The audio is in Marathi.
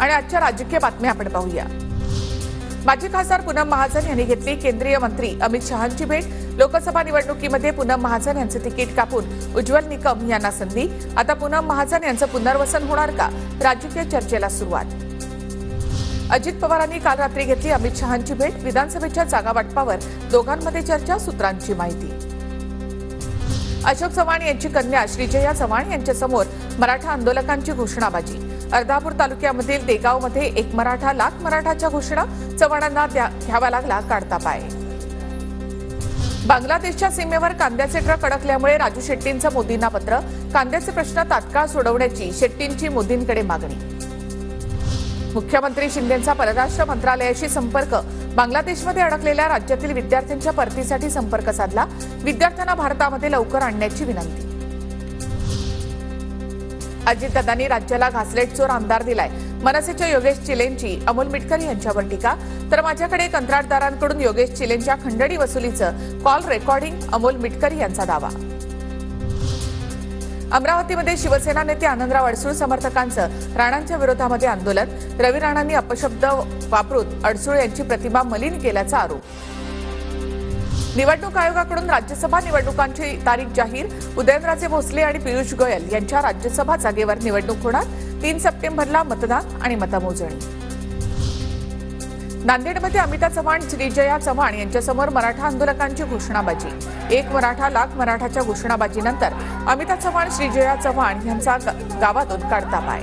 आणि आजच्या राजकीय बातम्या आपण पाहूया। माजी खासदार पूनम महाजन यांनी घेतली केंद्रीय मंत्री अमित शहांची भेट। लोकसभा निवडणुकीमध्ये पूनम महाजन यांचे तिकीट कापून उज्ज्वल निकम यांना संधी। आता पूनम महाजन यांचं पुनर्वसन होणार का? राजकीय चर्चेला सुरुवात। अजित पवारांनी काल रात्री घेतली अमित शहांची भेट। विधानसभेच्या जागा वाटपावर दोघांमध्ये चर्चा, सूत्रांची माहिती। अशोक चव्हाण यांची कन्या श्रीजया चव्हाण यांच्यासमोर मराठा आंदोलकांची घोषणाबाजी। अर्धापूर तालुक्यामधील देगावमध्ये एक मराठा लाख मराठाच्या घोषणा, चव्हाणांना घ्यावा लागला काढता पाय। बांगलादेशच्या सीमेवर कांद्याचे ट्रक अडकल्यामुळे राजू शेट्टींचं मोदींना पत्र। कांद्याचे प्रश्न तात्काळ सोडवण्याची शेट्टींची मोदींकडे मागणी। मुख्यमंत्री शिंदेंचा परराष्ट्र मंत्रालयाशी संपर्क। बांगलादेशमध्ये अडकलेल्या राज्यातील विद्यार्थ्यांच्या परतीसाठी संपर्क साधला। विद्यार्थ्यांना भारतामध्ये लवकर आणण्याची विनंती। अजितदादांनी राज्याला घासलेट चोर आमदार दिलाय। मनसेच्या योगेश चिलेंची अमोल मिटकरी यांच्यावर टीका। तर माझ्याकडे कंत्राटदारांकडून योगेश चिलेंच्या खंडणी वसुलीचं कॉल रेकॉर्डिंग, अमोल मिटकरी यांचा दावा। अमरावतीमध्ये शिवसेना नेते आनंदराव अडसूळ समर्थकांचं राणांच्या विरोधामध्ये आंदोलन। रवी राणांनी अपशब्द वापरून अडसूळ यांची प्रतिमा मलिन केल्याचा आरोप। निवडणूक आयोगाकडून राज्यसभा निवडणुकांची तारीख जाहीर। उदयनराजे भोसले आणि पियुष गोयल यांच्या राज्यसभा जागेवर निवडणूक होणार। 3 सप्टेंबरला मतदान आणि मतमोजणी। नांदेडमध्ये अमिता चव्हाण श्रीजया चव्हाण यांच्यासमोर मराठा आंदोलकांची घोषणाबाजी। एक मराठा लाख मराठाच्या घोषणाबाजीनंतर अमिता चव्हाण श्रीजया चव्हाण यांचा गावातून काढता पाय।